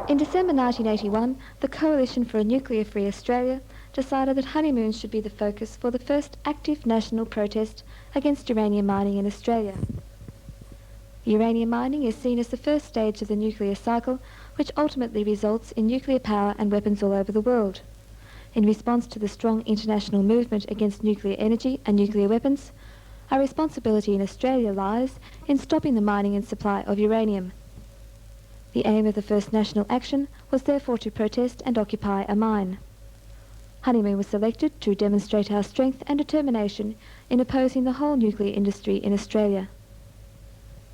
In December 1981, the Coalition for a Nuclear-Free Australia decided that honeymoon should be the focus for the first active national protest against uranium mining in Australia. Uranium mining is seen as the first stage of the nuclear cycle, which ultimately results in nuclear power and weapons all over the world. In response to the strong international movement against nuclear energy and nuclear weapons, our responsibility in Australia lies in stopping the mining and supply of uranium. The aim of the first national action was therefore to protest and occupy a mine. Honeymoon was selected to demonstrate our strength and determination in opposing the whole nuclear industry in Australia.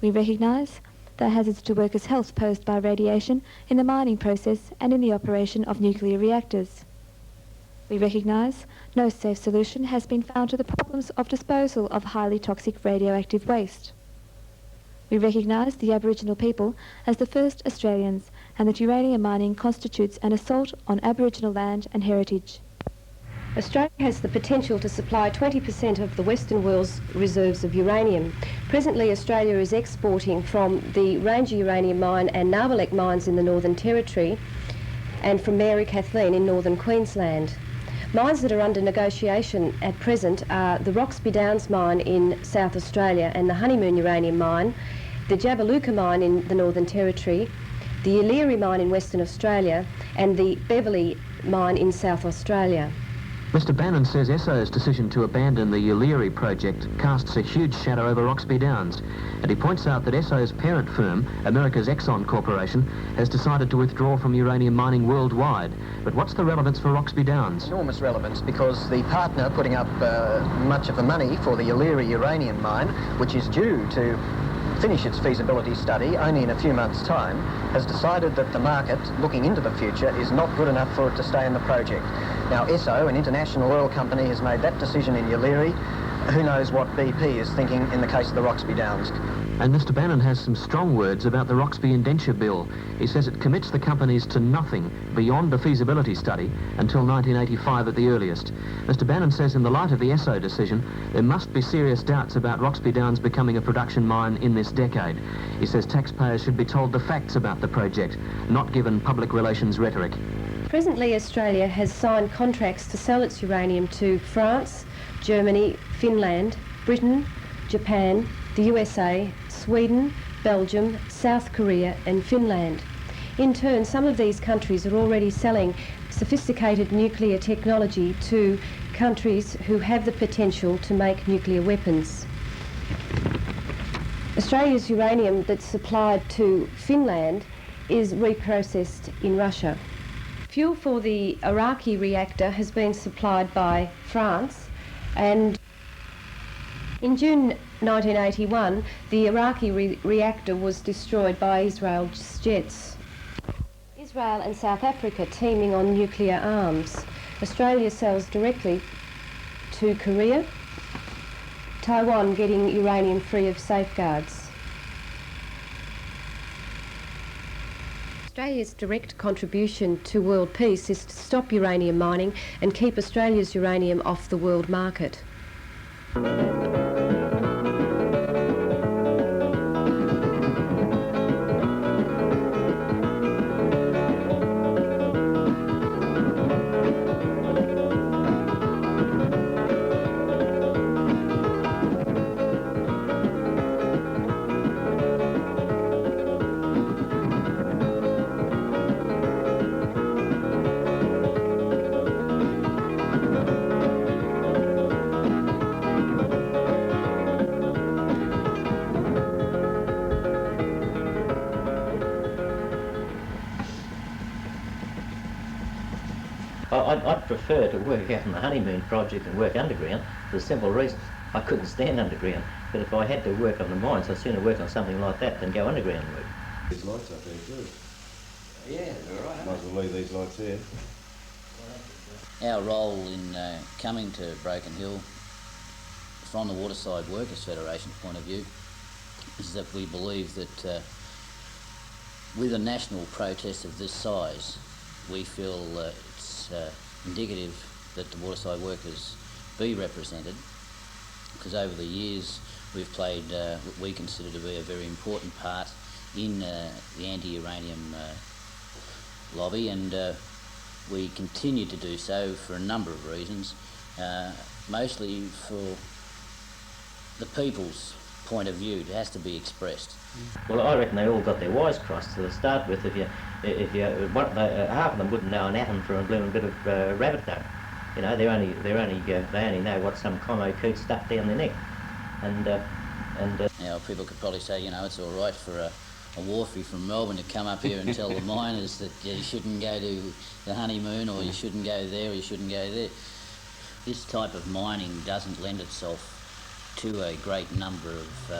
We recognise the hazards to workers' health posed by radiation in the mining process and in the operation of nuclear reactors. We recognise no safe solution has been found to the problems of disposal of highly toxic radioactive waste. We recognise the Aboriginal people as the first Australians and that uranium mining constitutes an assault on Aboriginal land and heritage. Australia has the potential to supply 20% of the Western world's reserves of uranium. Presently, Australia is exporting from the Ranger uranium mine and Narwhal mines in the Northern Territory and from Mary Kathleen in northern Queensland. Mines that are under negotiation at present are the Roxby Downs mine in South Australia and the Honeymoon Uranium mine, the Jabiluka mine in the Northern Territory, the Yeelirrie mine in Western Australia and the Beverley mine in South Australia. Mr Bannon says Esso's decision to abandon the Yeelirrie project casts a huge shadow over Roxby Downs, and he points out that Esso's parent firm, America's Exxon Corporation, has decided to withdraw from uranium mining worldwide. But what's the relevance for Roxby Downs? Enormous relevance, because the partner putting up much of the money for the Yeelirrie uranium mine, which is due to finish its feasibility study only in a few months' time, has decided that the market, looking into the future, is not good enough for it to stay in the project. Now, Esso, an international oil company, has made that decision in Yeelirrie. Who knows what BP is thinking in the case of the Roxby Downs. And Mr Bannon has some strong words about the Roxby Indenture Bill. He says it commits the companies to nothing beyond the feasibility study until 1985 at the earliest. Mr Bannon says in the light of the Esso decision, there must be serious doubts about Roxby Downs becoming a production mine in this decade. He says taxpayers should be told the facts about the project, not given public relations rhetoric. Presently, Australia has signed contracts to sell its uranium to France, Germany, Finland, Britain, Japan, the USA, Sweden, Belgium, South Korea and Finland. In turn, some of these countries are already selling sophisticated nuclear technology to countries who have the potential to make nuclear weapons. Australia's uranium that's supplied to Finland is reprocessed in Russia. Fuel for the Iraqi reactor has been supplied by France, and in June 1981 the Iraqi reactor was destroyed by Israel's jets. Israel and South Africa teaming on nuclear arms. Australia sells directly to Korea, Taiwan getting uranium free of safeguards. Australia's direct contribution to world peace is to stop uranium mining and keep Australia's uranium off the world market. I'd prefer to work out on the Honeymoon project and work underground for the simple reason I couldn't stand underground. But if I had to work on the mines, I'd sooner work on something like that than go underground work. These lights up there too. Yeah, they're right. Might as well leave these lights there. Our role in coming to Broken Hill from the Waterside Workers Federation's point of view is that we believe that with a national protest of this size, we feel it's indicative that the waterside workers be represented, because over the years we've played what we consider to be a very important part in the anti-uranium lobby, and we continue to do so for a number of reasons, mostly for the people's point of view. It has to be expressed. Well, I reckon they all got their wires crossed to start with. If you half of them wouldn't know an atom from a blooming bit of rabbit duck. You know, they only know what some commo coot stuck down their neck. Now, people could probably say, you know, it's all right for a wharfie from Melbourne to come up here and tell the miners that you shouldn't go to the honeymoon, or you shouldn't go there, or you shouldn't go there. This type of mining doesn't lend itself to a great number of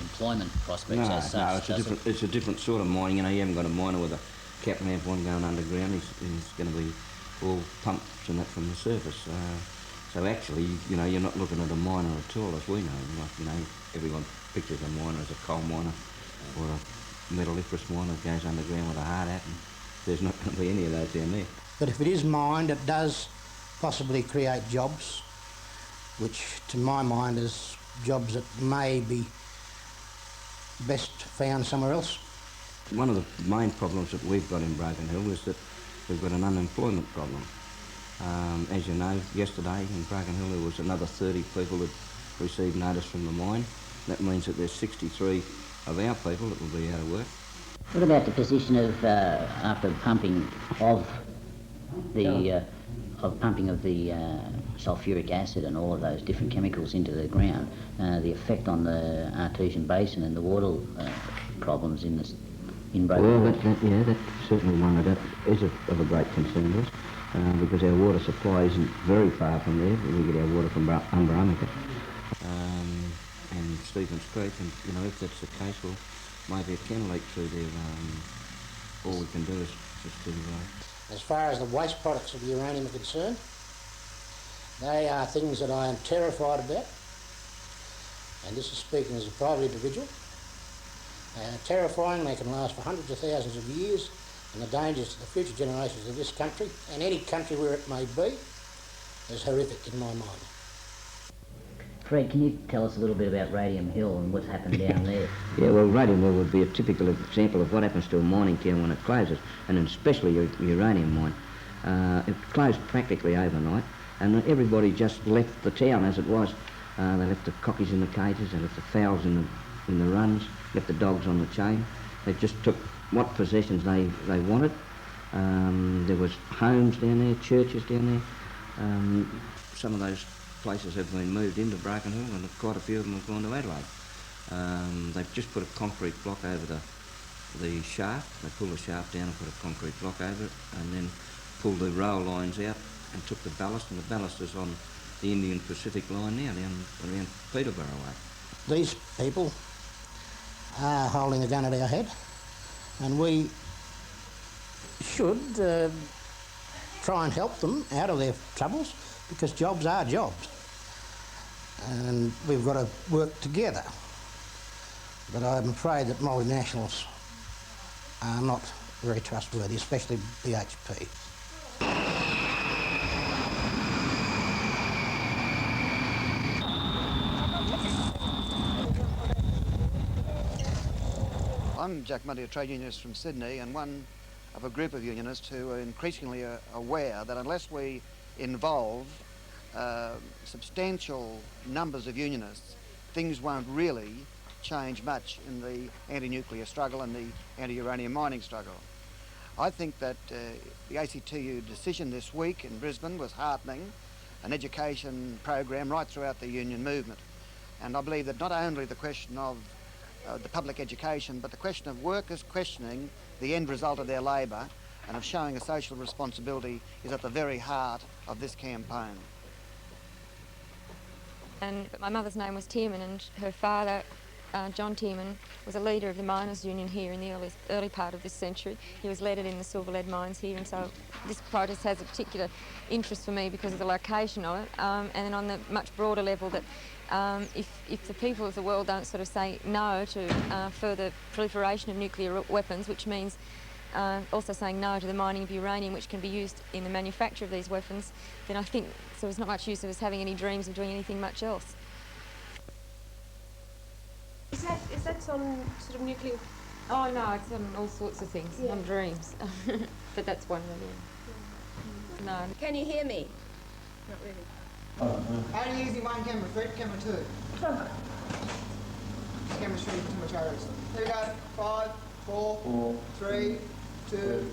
employment prospects as such. No, it's a different sort of mining. You know, you haven't got a miner with a cap lamp on going underground. He's going to be all pumps and that from the surface. So actually, you know, you're not looking at a miner at all, as we know. Like, you know, everyone pictures a miner as a coal miner or a metalliferous miner that goes underground with a hard hat, and there's not going to be any of those down there. But if it is mined, it does possibly create jobs, which to my mind is jobs that may be best found somewhere else. One of the main problems that we've got in Broken Hill is that we've got an unemployment problem. As you know, yesterday in Broken Hill there was another 30 people that received notice from the mine. That means that there's 63 of our people that will be out of work. What about the position of, after pumping of the sulphuric acid and all of those different chemicals into the ground, the effect on the artesian basin and the water problems in Broken Hill? Well, that's certainly one that is of a great concern to us, because our water supply isn't very far from there. We get our water from Umbramucka and Stevens Creek, and you know, if that's the case, well, maybe it can leak through there. All we can do is just to... As far as the waste products of uranium are concerned, they are things that I am terrified about, and this is speaking as a private individual. They are terrifying. They can last for hundreds of thousands of years, and the dangers to the future generations of this country, and any country where it may be, is horrific in my mind. Fred, can you tell us a little bit about Radium Hill and what's happened down there? Yeah, well, Radium Hill would be a typical example of what happens to a mining town when it closes, and especially a uranium mine. It closed practically overnight, and everybody just left the town as it was. They left the cockies in the cages, they left the fowls in the runs, left the dogs on the chain. They just took what possessions they wanted. There was homes down there, churches down there. Some of those places have been moved into Broken Hill, and quite a few of them have gone to Adelaide. They've just put a concrete block over the shaft. They pulled the shaft down and put a concrete block over it, and then pulled the rail lines out and took the ballast, and the ballast is on the Indian Pacific line now, down around Peterborough way. These people are holding a gun at our head, and we should try and help them out of their troubles, because jobs are jobs, and we've got to work together. But I'm afraid that multinationals are not very trustworthy, especially BHP. I'm Jack Muddy, a trade unionist from Sydney, and one of a group of unionists who are increasingly aware that unless we involve substantial numbers of unionists, things won't really change much in the anti-nuclear struggle and the anti-uranium mining struggle. I think that the ACTU decision this week in Brisbane was heartening, an education program right throughout the union movement. And I believe that not only the question of the public education, but the question of workers questioning the end result of their labour and of showing a social responsibility is at the very heart of this campaign. And my mother's name was Tierman, and her father, John Tierman, was a leader of the miners' union here in the early part of this century. He was leaded in the silver lead mines here, and so this protest has a particular interest for me because of the location of it, and then on the much broader level that if the people of the world don't sort of say no to further proliferation of nuclear weapons, which means also saying no to the mining of uranium, which can be used in the manufacture of these weapons, then I think so there's not much use of us having any dreams of doing anything much else. Is that on sort of nuclear Oh no, it's on all sorts of things, on dreams. But that's one of them. No. Can you hear me? Not really. Only using one camera, Fred, camera 2. Camera shooting too much arrows. Here we go. 5, 4, 3, 2.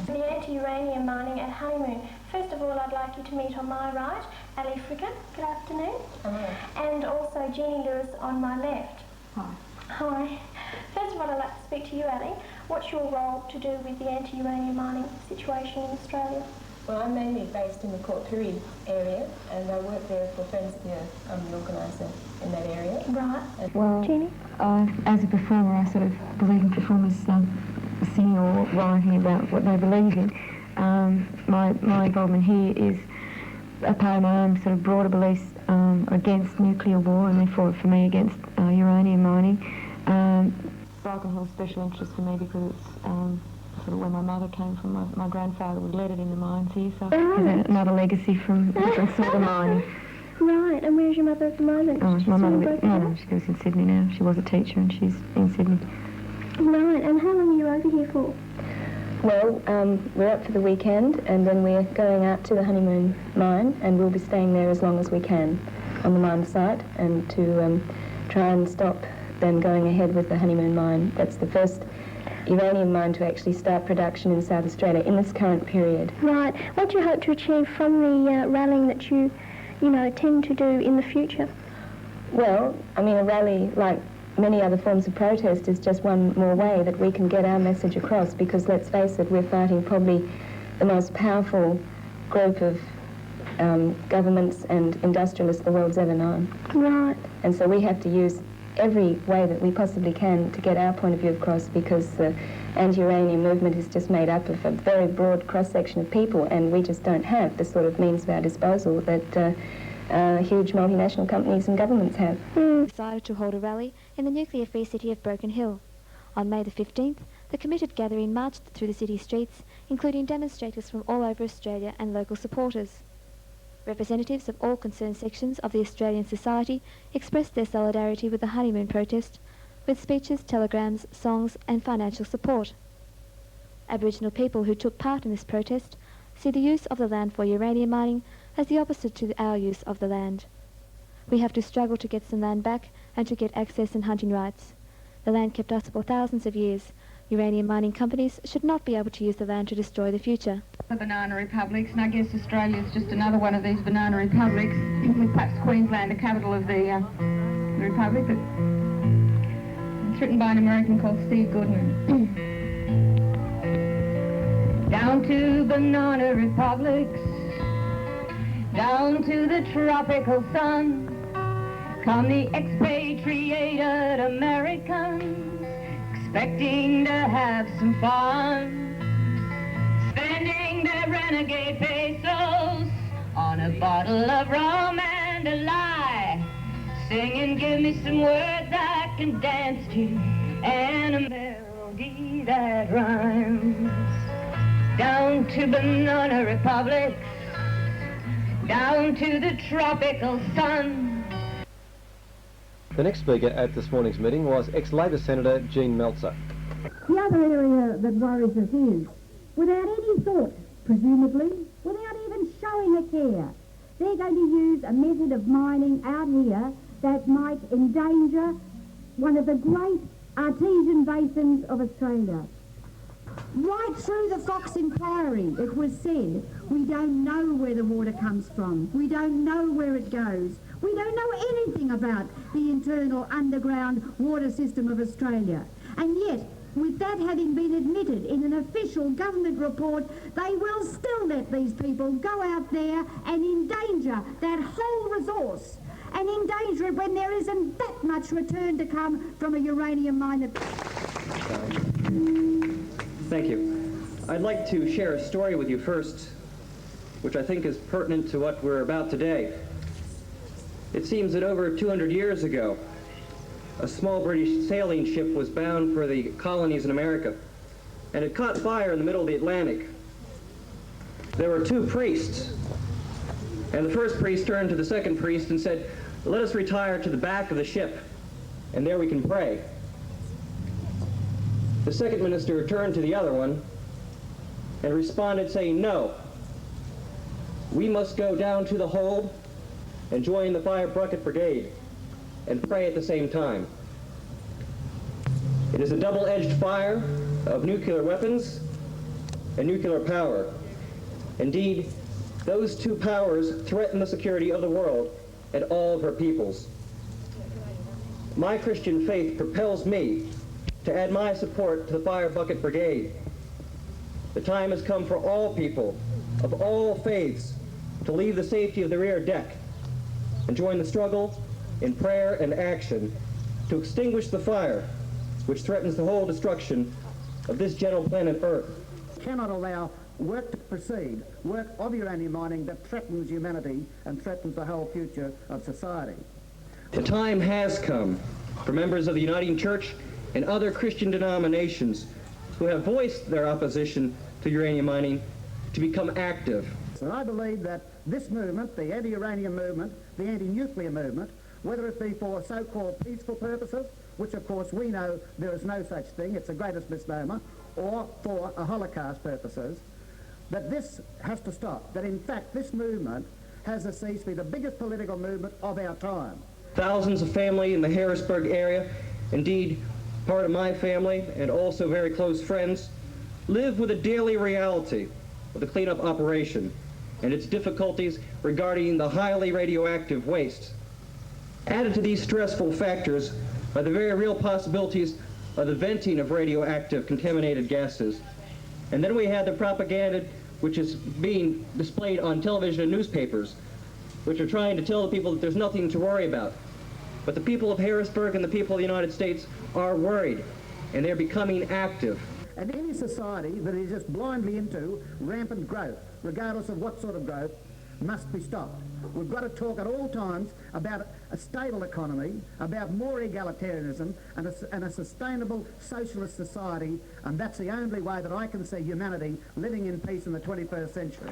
The anti-uranium mining at Honeymoon. First of all, I'd like you to meet on my right, Ali Fricker, good afternoon. Hello. And also Jeannie Lewis on my left. Hi. Hi. First of all, I'd like to speak to you, Ali. What's your role to do with the anti-uranium mining situation in Australia? Well, I'm mainly based in the Carpentaria area, and I work there for Friends of the Earth. I'm the organiser in that area. Right. Well, Jeannie? As a performer, I sort of believe in performers singing or writing about what they believe in. My involvement here is a part of my own sort of broader beliefs against nuclear war, and therefore for me against uranium mining. Broken Hill's special interest for me because it's sort of where my mother came from. My grandfather was leaded in the mines here, so there's another legacy from different sort of mining. Right, and where's your mother at the moment? Oh, my mother, no, she lives in Sydney now. She was a teacher and she's in Sydney. Right, and how long are you over here for? Well, we're up for the weekend, and then we're going out to the Honeymoon mine, and we'll be staying there as long as we can on the mine site, and to try and stop them going ahead with the Honeymoon mine. That's the first uranium mine to actually start production in South Australia in this current period. Right. What do you hope to achieve from the rallying that you tend to do in the future? Well, I mean, a rally, like many other forms of protest, is just one more way that we can get our message across, because let's face it, we're fighting probably the most powerful group of governments and industrialists the world's ever known. Right. And so we have to use every way that we possibly can to get our point of view across, because the anti-uranium movement is just made up of a very broad cross-section of people, and we just don't have the sort of means at our disposal that huge multinational companies and governments have. Decided to hold a rally in the nuclear-free city of Broken Hill. On May the 15th, the committed gathering marched through the city streets, including demonstrators from all over Australia and local supporters. Representatives of all concerned sections of the Australian society expressed their solidarity with the Honeymoon protest, with speeches, telegrams, songs and financial support. Aboriginal people who took part in this protest see the use of the land for uranium mining as the opposite to our use of the land. We have to struggle to get some land back and to get access and hunting rights. The land kept us for thousands of years. Uranium mining companies should not be able to use the land to destroy the future. The banana republics, and I guess Australia is just another one of these banana republics, with perhaps Queensland the capital of the republic. But it's written by an American called Steve Goodman. Down to banana republics, down to the tropical sun, come the expatriated Americans, expecting to have some fun, spending their renegade pesos on a bottle of rum and a lie, singing, give me some words I can dance to, and a melody that rhymes. Down to banana republics, down to the tropical sun. The next speaker at this morning's meeting was ex-Labor Senator Jean Meltzer. The other area that worries us is, without any thought, presumably, without even showing a care, they're going to use a method of mining out here that might endanger one of the great artesian basins of Australia. Right through the Fox inquiry, it was said, we don't know where the water comes from. We don't know where it goes. We don't know anything about the internal underground water system of Australia. And yet, with that having been admitted in an official government report, they will still let these people go out there and endanger that whole resource, and endanger it when there isn't that much return to come from a uranium mine. Thank you. I'd like to share a story with you first, which I think is pertinent to what we're about today. It seems that over 200 years ago, a small British sailing ship was bound for the colonies in America, and it caught fire in the middle of the Atlantic. There were two priests, and the first priest turned to the second priest and said, "Let us retire to the back of the ship, and there we can pray." The second minister turned to the other one and responded saying, "No, we must go down to the hold and join the fire bucket brigade and pray at the same time." It is a double-edged fire of nuclear weapons and nuclear power. Indeed, those two powers threaten the security of the world and all of her peoples. My Christian faith propels me to add my support to the Fire Bucket Brigade. The time has come for all people of all faiths to leave the safety of the rear deck and join the struggle in prayer and action to extinguish the fire which threatens the whole destruction of this gentle planet Earth. Cannot allow work to proceed, work of uranium mining that threatens humanity and threatens the whole future of society. The time has come for members of the Uniting Church and other Christian denominations who have voiced their opposition to uranium mining to become active. So I believe that this movement, the anti-uranium movement, the anti-nuclear movement, whether it be for so-called peaceful purposes, which of course we know there is no such thing, it's the greatest misnomer, or for a Holocaust purposes, that this has to stop, that in fact this movement has to cease to be the biggest political movement of our time. Thousands of family in the Harrisburg area, indeed part of my family and also very close friends, live with the daily reality of the cleanup operation and its difficulties regarding the highly radioactive waste. Added to these stressful factors are the very real possibilities of the venting of radioactive contaminated gases. And then we had the propaganda which is being displayed on television and newspapers, which are trying to tell the people that there's nothing to worry about. But the people of Harrisburg and the people of the United States are worried, and they're becoming active. And any society that is just blindly into rampant growth, regardless of what sort of growth, must be stopped. We've got to talk at all times about a stable economy, about more egalitarianism and a sustainable socialist society, and that's the only way that I can see humanity living in peace in the 21st century.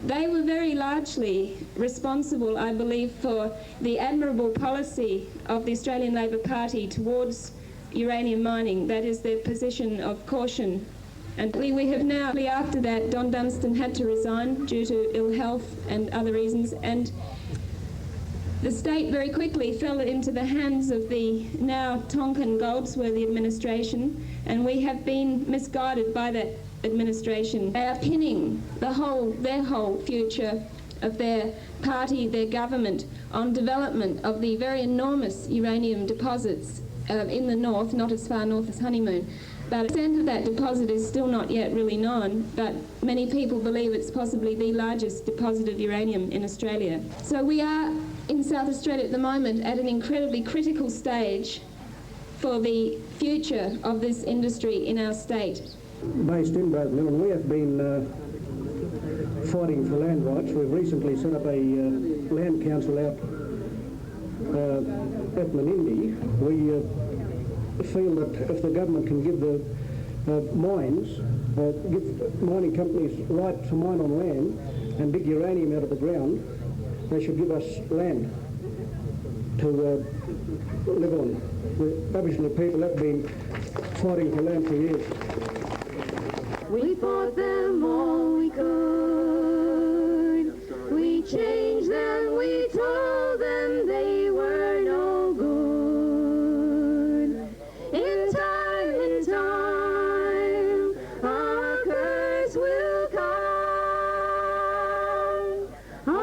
They were very largely responsible, I believe, for the admirable policy of the Australian Labor Party towards uranium mining, that is their position of caution. And we have now, after that, Don Dunstan had to resign due to ill health and other reasons, and the state very quickly fell into the hands of the now Tonkin Goldsworthy administration, and we have been misguided by that administration. They are pinning their whole future of their party, their government, on development of the very enormous uranium deposits in the north, not as far north as Honeymoon. But the extent of that deposit is still not yet really known, but many people believe it's possibly the largest deposit of uranium in Australia. So we are in South Australia at the moment at an incredibly critical stage for the future of this industry in our state. Based in Broken Hill, and we have been fighting for land rights. We've recently set up a land council out at Menindee. We feel that if the government can give the mines, give mining companies right to mine on land and dig uranium out of the ground, they should give us land to live on. The Aboriginal people have been fighting for land for years. We fought them all we could. We changed them, we told them they were no good. In time, our curse will come. A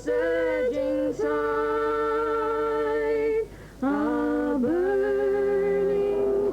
surging tide, a burning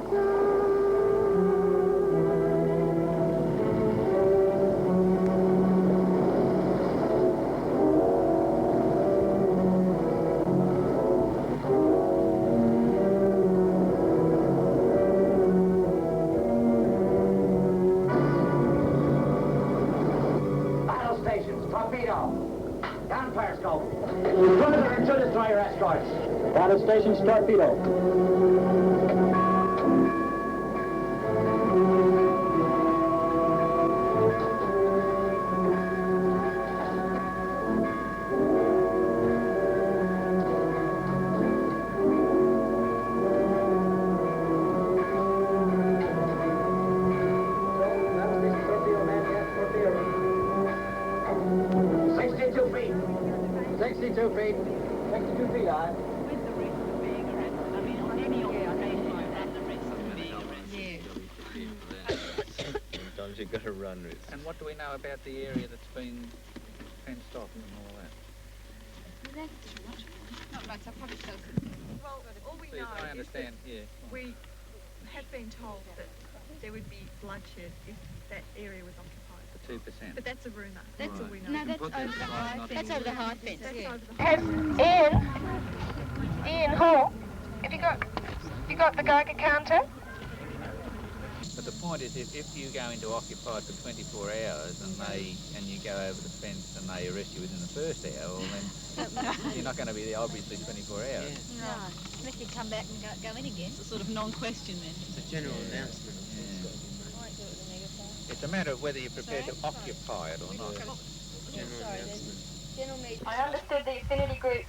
Battle stations, torpedo. 62 feet. 62 feet high. Sometimes you've got to run risks. And what do we know about the area that's been fenced off and all that? Not much, I'll probably tell you. Well, all we know I understand, is that we have been told that there would be bloodshed if that area was occupied. The 2%. But that's a rumour. That's all we know. No, that's over the high fence. That's over the high fence. That's over the Has Ian Hall, have you got the Geiger counter? But the point is, if you go into occupied for 24 hours and you go over the fence and they arrest you within the first hour, well then you're not going to be there obviously 24 hours. Yeah. No, unless you come back and go in again. It's a sort of non-question then. It's a general announcement. It's a matter of whether you're prepared to occupy it or not. I understood the affinity group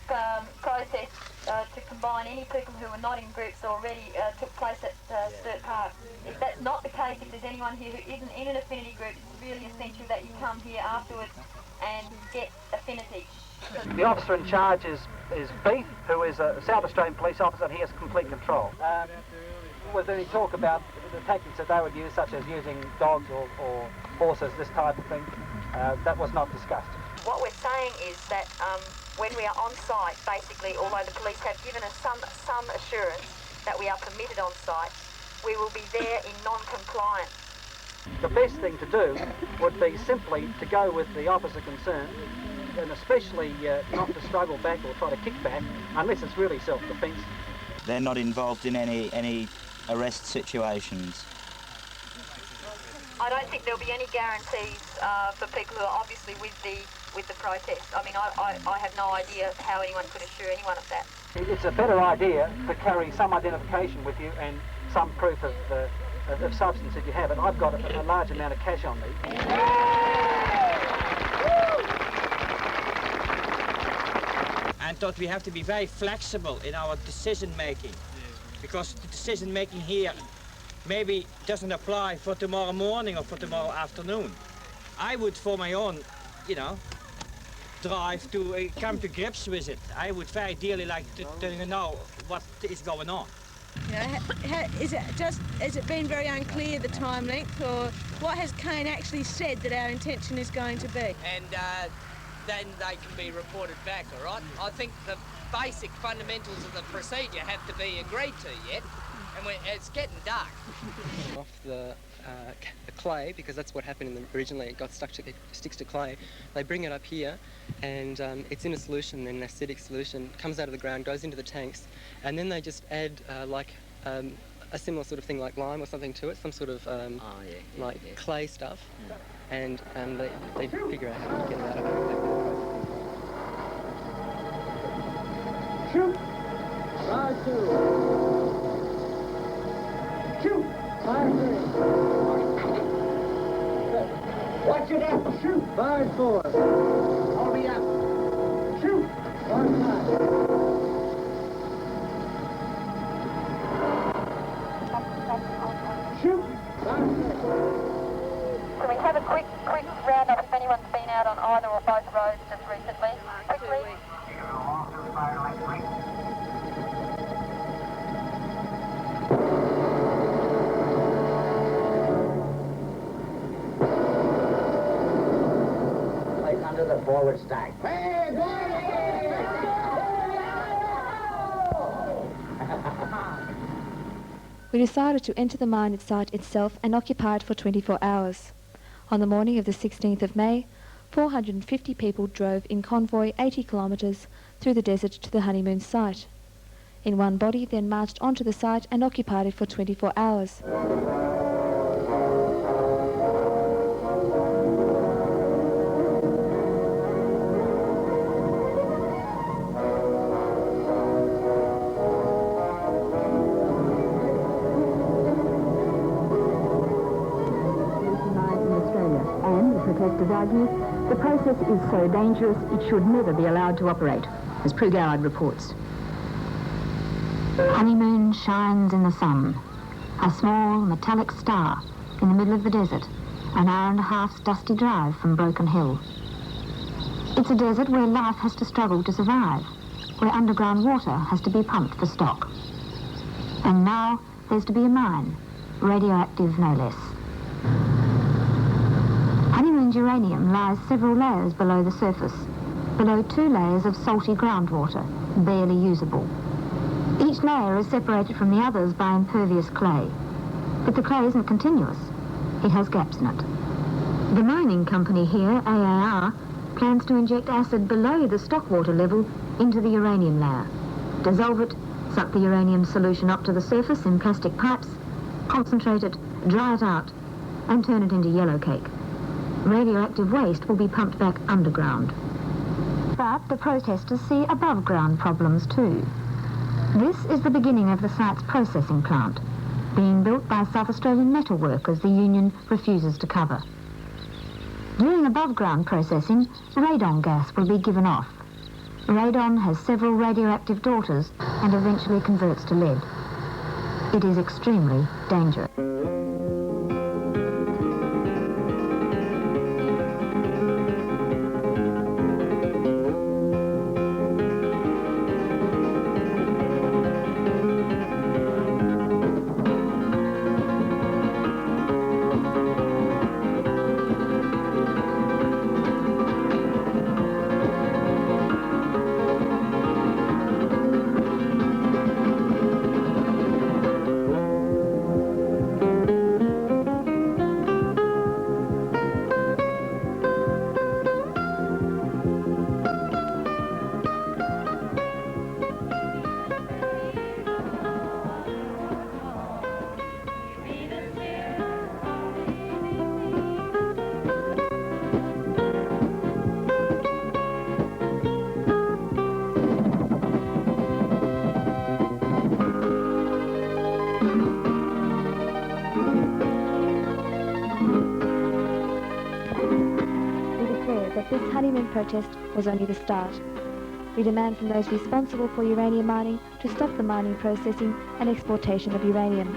process to combine any people who were not in groups already took place at Sturt Park. If that's not the case, if there's anyone here who isn't in an affinity group, it's really essential that you come here afterwards and get affinity. The officer in charge is Beef, who is a South Australian police officer, and he has complete control. Was there any talk about the tactics that they would use, such as using dogs or horses, this type of thing? That was not discussed. What we're saying is that when we are on site, basically, although the police have given us some assurance that we are permitted on site, we will be there in non-compliance. The best thing to do would be simply to go with the officer concerned, and especially not to struggle back or try to kick back, unless it's really self-defence. They're not involved in any arrest situations. I don't think there'll be any guarantees for people who are obviously with the protest. I mean, I have no idea how anyone could assure anyone of that. It's a better idea to carry some identification with you and some proof of substance if you have it. I've got a large amount of cash on me. And that we have to be very flexible in our decision making, because the decision making here maybe doesn't apply for tomorrow morning or for tomorrow afternoon. I would, for my own, drive to come to grips with it. I would very dearly like to know what is going on. Has it been very unclear, the time length, or what has Kane actually said that our intention is going to be? And then they can be reported back, all right? I think the basic fundamentals of the procedure have to be agreed to yet, and it's getting dark. Off the clay, because that's what happened originally, it sticks to clay. They bring it up here, and it's in a solution, an acidic solution, comes out of the ground, goes into the tanks, and then they just add a similar sort of thing like lime or something to it, some sort of clay stuff, and they figure out how to get it out of it. Shoot! 5-2. Shoot! 5-3. Watch it up! Shoot! 5-4. Hold me up! Shoot! 1-5. Shoot! 5-6. Can we have a quick round-up if anyone's been out on either or both roads just recently? Quickly. Under the forward stack. We decided to enter the mine site itself and occupy it for 24 hours. On the morning of the 16th of May, 450 people drove in convoy 80 kilometres through the desert to the Honeymoon site. In one body, then marched onto the site and occupied it for 24 hours. Protesters argue the process is so dangerous it should never be allowed to operate, as Prugard reports. Honeymoon shines in the sun, a small metallic star in the middle of the desert, an hour and a half's dusty drive from Broken Hill. It's a desert where life has to struggle to survive, where underground water has to be pumped for stock. And now there's to be a mine, radioactive no less. Honeymoon's uranium lies several layers below the surface, below 2 layers of salty groundwater, barely usable. Each layer is separated from the others by impervious clay. But the clay isn't continuous. It has gaps in it. The mining company here, AAR, plans to inject acid below the stock water level into the uranium layer, dissolve it, suck the uranium solution up to the surface in plastic pipes, concentrate it, dry it out, and turn it into yellow cake. Radioactive waste will be pumped back underground. But the protesters see above-ground problems too. This is the beginning of the site's processing plant, being built by South Australian metal workers the union refuses to cover. During above-ground processing, radon gas will be given off. Radon has several radioactive daughters and eventually converts to lead. It is extremely dangerous. This honeymoon protest was only the start. We demand from those responsible for uranium mining to stop the mining, processing and exportation of uranium.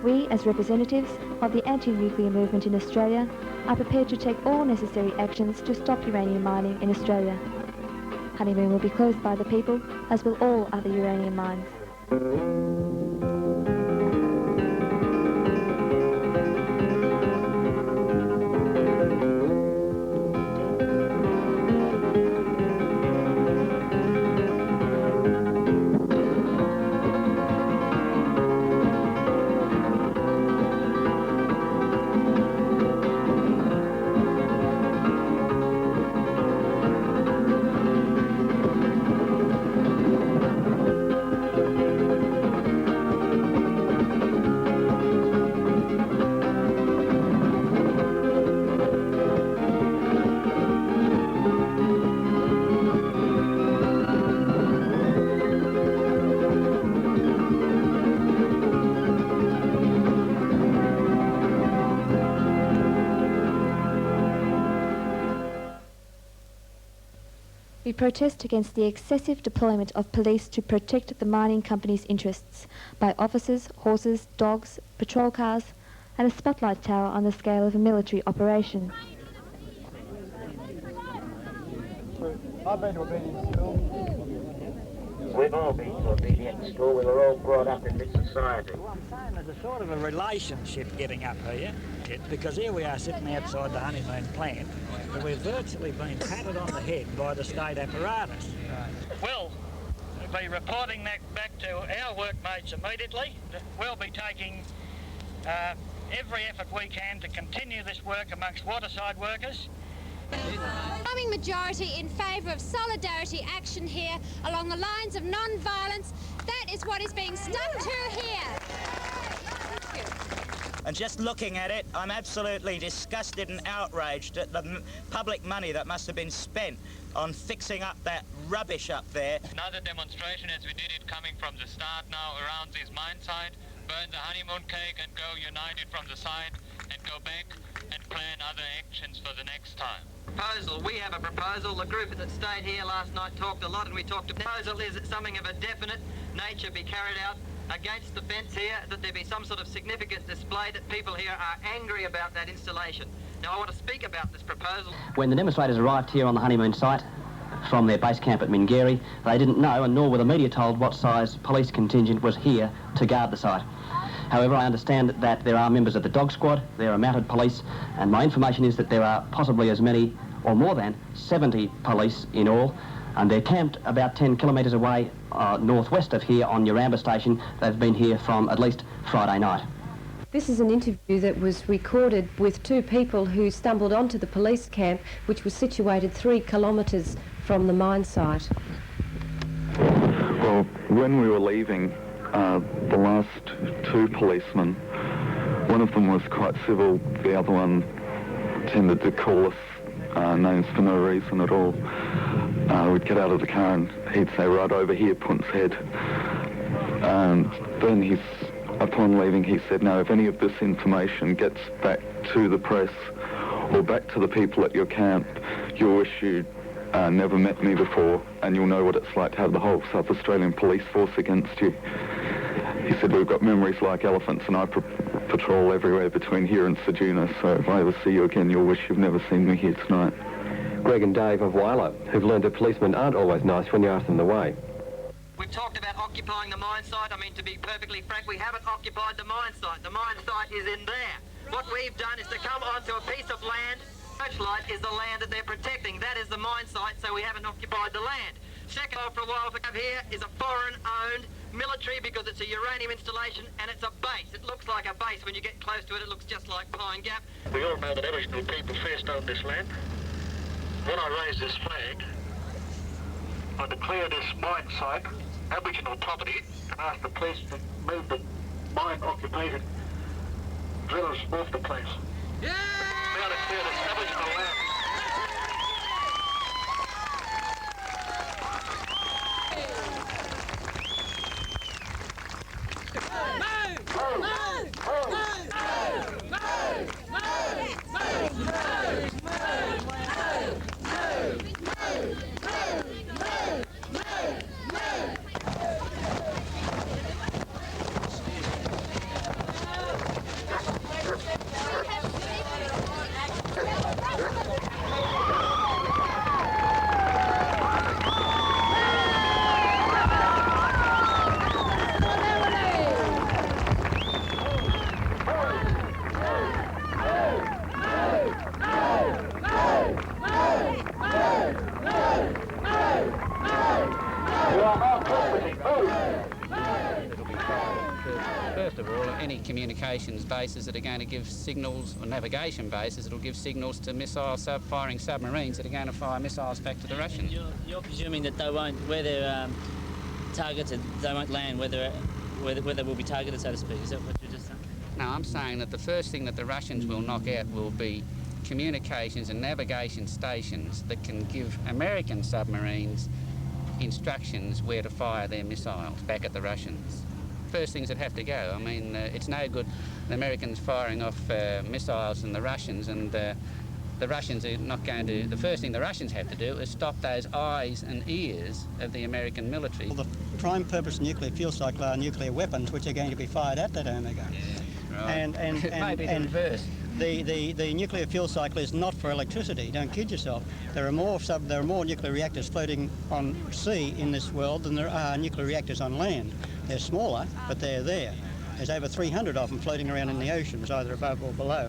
We, as representatives of the anti-nuclear movement in Australia, are prepared to take all necessary actions to stop uranium mining in Australia. Honeymoon will be closed by the people, as will all other uranium mines. We protest against the excessive deployment of police to protect the mining company's interests by officers, horses, dogs, patrol cars, and a spotlight tower on the scale of a military operation. I've been to obedience school. We've all been to obedience school. We were all brought up in this society. Well, I'm saying there's a sort of a relationship getting up here, because here we are sitting outside the Honeymoon plant, and we've virtually been patted on the head by the state apparatus. We'll be reporting that back to our workmates immediately. We'll be taking every effort we can to continue this work amongst waterside workers. Overwhelming majority in favour of solidarity action here along the lines of non-violence. That is what is being stuck to here. Thank you. And just looking at it, I'm absolutely disgusted and outraged at the public money that must have been spent on fixing up that rubbish up there. Another demonstration as we did it coming from the start now around this mine site. Burn the honeymoon cake and go united from the site and go back and plan other actions for the next time. Proposal. We have a proposal. The group that stayed here last night talked a lot, and we talked. The proposal is that something of a definite nature be carried out against the fence here, that there be some sort of significant display that people here are angry about that installation. Now I want to speak about this proposal. When the demonstrators arrived here on the Honeymoon site from their base camp at Mingary, they didn't know, and nor were the media told, what size police contingent was here to guard the site. However, I understand that there are members of the dog squad, there are mounted police, and my information is that there are possibly as many or more than 70 police in all, and they're camped about 10 kilometres away northwest of here on Uramba Station. They've been here from at least Friday night. This is an interview that was recorded with two people who stumbled onto the police camp, which was situated 3 kilometres from the mine site. Well, when we were leaving, the last 2 policemen, one of them was quite civil, the other one tended to call us names for no reason at all. We'd get out of the car and he'd say, "Right over here, Punt's head." And then upon leaving, he said, "Now, if any of this information gets back to the press or back to the people at your camp, you'll wish you'd never met me before, and you'll know what it's like to have the whole South Australian police force against you." He said, "We've got memories like elephants, and I patrol everywhere between here and Ceduna, so if I ever see you again, you'll wish you've never seen me here tonight." Greg and Dave of Wyler, who've learned that policemen aren't always nice when you ask them the way. We've talked about occupying the mine site. I mean, to be perfectly frank, we haven't occupied the mine site. The mine site is in there. What we've done is to come onto a piece of land. Searchlight is the land that they're protecting. That is the mine site, so we haven't occupied the land. Second, for a while, here is a foreign-owned military because it's a uranium installation and it's a base. It looks like a base. When you get close to it, it looks just like Pine Gap. We all know that Aboriginal people first owned this land. When I raised this flag, I declared this mine site Aboriginal property and asked the police to move the mine-occupied drillers off the place. Yeah! Now declare this Aboriginal land. First of all, any communications bases that are going to give signals, or navigation bases that will give signals to firing submarines that are going to fire missiles back to the Russians. You're presuming that they won't, where they're targeted, they won't land, where they will be targeted, so to speak. Is that what you're just saying? No, I'm saying that the first thing that the Russians will knock out will be communications and navigation stations that can give American submarines instructions where to fire their missiles back at the Russians. First things that have to go. I mean, it's no good the Americans firing off missiles and the Russians, and the Russians are not going to... The first thing the Russians have to do is stop those eyes and ears of the American military. Well, the prime purpose of nuclear fuel cycle are nuclear weapons which are going to be fired at that Omega. Yeah, right. And reverse. The nuclear fuel cycle is not for electricity. Don't kid yourself. There are more nuclear reactors floating on sea in this world than there are nuclear reactors on land. They're smaller, but they're there. There's over 300 of them floating around in the oceans, either above or below.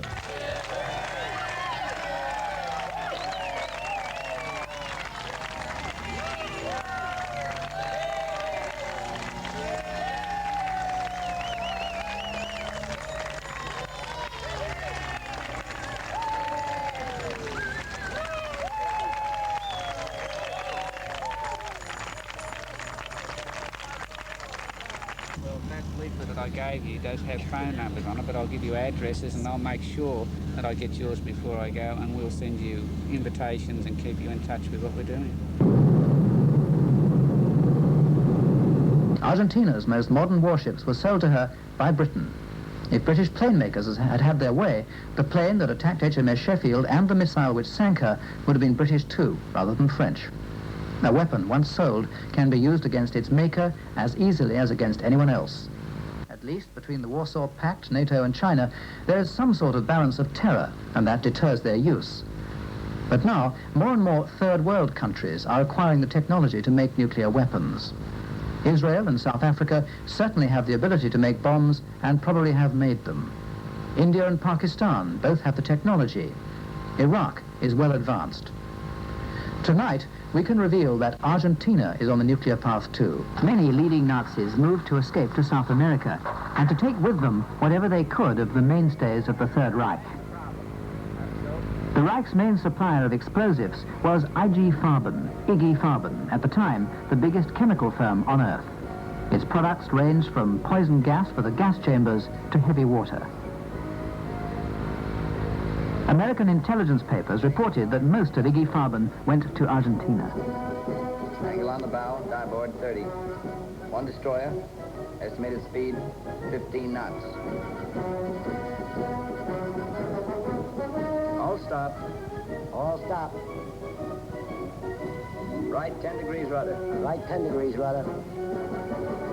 I gave you does have phone numbers on it, but I'll give you addresses and I'll make sure that I get yours before I go, and we'll send you invitations and keep you in touch with what we're doing. Argentina's most modern warships were sold to her by Britain. If British plane makers had had their way, the plane that attacked HMS Sheffield and the missile which sank her would have been British too, rather than French. A weapon, once sold, can be used against its maker as easily as against anyone else. At least, between the Warsaw Pact, NATO and China, there is some sort of balance of terror, and that deters their use. But now, more and more third world countries are acquiring the technology to make nuclear weapons. Israel and South Africa certainly have the ability to make bombs and probably have made them. India and Pakistan both have the technology. Iraq is well advanced. Tonight, we can reveal that Argentina is on the nuclear path too. Many leading Nazis moved to escape to South America and to take with them whatever they could of the mainstays of the Third Reich. The Reich's main supplier of explosives was IG Farben, at the time the biggest chemical firm on Earth. Its products ranged from poison gas for the gas chambers to heavy water. American intelligence papers reported that most of IG Farben went to Argentina. Angle on the bow, starboard 30. One destroyer, estimated speed 15 knots. All stop. All stop. Right 10 degrees rudder. Right 10 degrees rudder.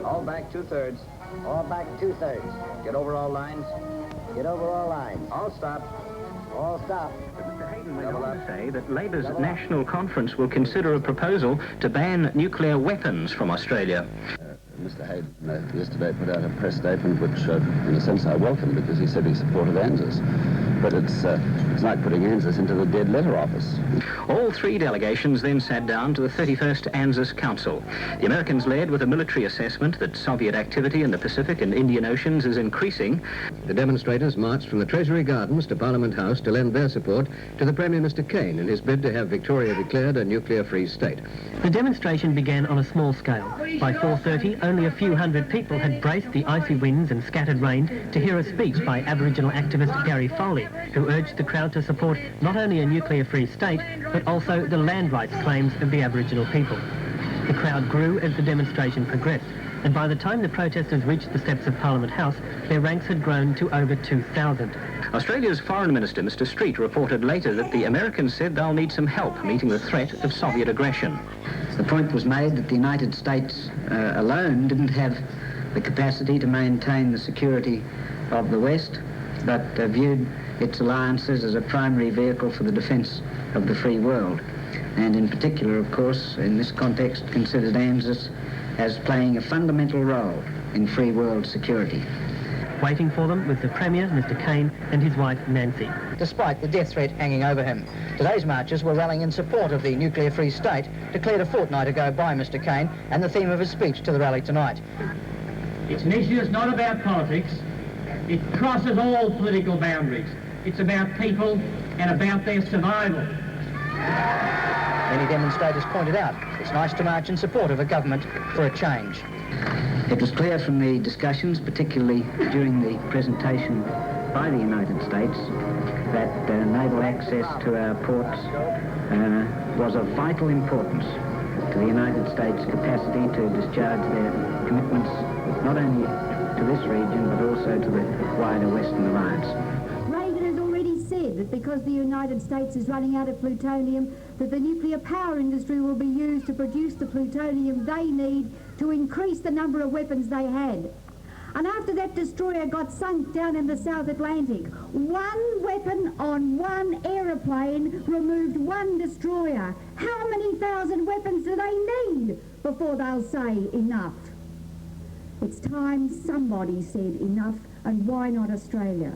All back 2/3. All back 2/3. Get over all lines. Get over all lines. All stop. All stop. Mr. Hayden went on to say that Labour's National Conference will consider a proposal to ban nuclear weapons from Australia. Mr. Hayden yesterday put out a press statement which, in a sense, I welcome, because he said he supported ANZUS. But it's like putting ANZUS into the dead letter office. All three delegations then sat down to the 31st ANZUS Council. The Americans led with a military assessment that Soviet activity in the Pacific and Indian Oceans is increasing. The demonstrators marched from the Treasury Gardens to Parliament House to lend their support to the Premier, Mr. Kane, in his bid to have Victoria declared a nuclear-free state. The demonstration began on a small scale. By 4:30, only a few hundred people had braced the icy winds and scattered rain to hear a speech by Aboriginal activist Gary Foley, who urged the crowd to support not only a nuclear-free state, but also the land rights claims of the Aboriginal people. The crowd grew as the demonstration progressed, and by the time the protesters reached the steps of Parliament House, their ranks had grown to over 2,000. Australia's Foreign Minister, Mr. Street, reported later that the Americans said they'll need some help meeting the threat of Soviet aggression. The point was made that the United States alone didn't have the capacity to maintain the security of the West, but viewed its alliances as a primary vehicle for the defence of the free world. And in particular, of course, in this context, considered ANZUS as playing a fundamental role in free world security. Waiting for them was the Premier, Mr. Kane, and his wife, Nancy. Despite the death threat hanging over him, today's marchers were rallying in support of the nuclear-free state declared a fortnight ago by Mr. Kane, and the theme of his speech to the rally tonight. It's an issue that's not about politics. It crosses all political boundaries. It's about people and about their survival. Many demonstrators pointed out it's nice to march in support of a government for a change. It was clear from the discussions, particularly during the presentation by the United States, that naval access to our ports was of vital importance to the United States' capacity to discharge their commitments not only to this region but also to the wider Western Alliance. That because the United States is running out of plutonium, that the nuclear power industry will be used to produce the plutonium they need to increase the number of weapons they had. And after that destroyer got sunk down in the South Atlantic, one weapon on one aeroplane removed one destroyer. How many thousand weapons do they need before they'll say enough? It's time somebody said enough, and why not Australia?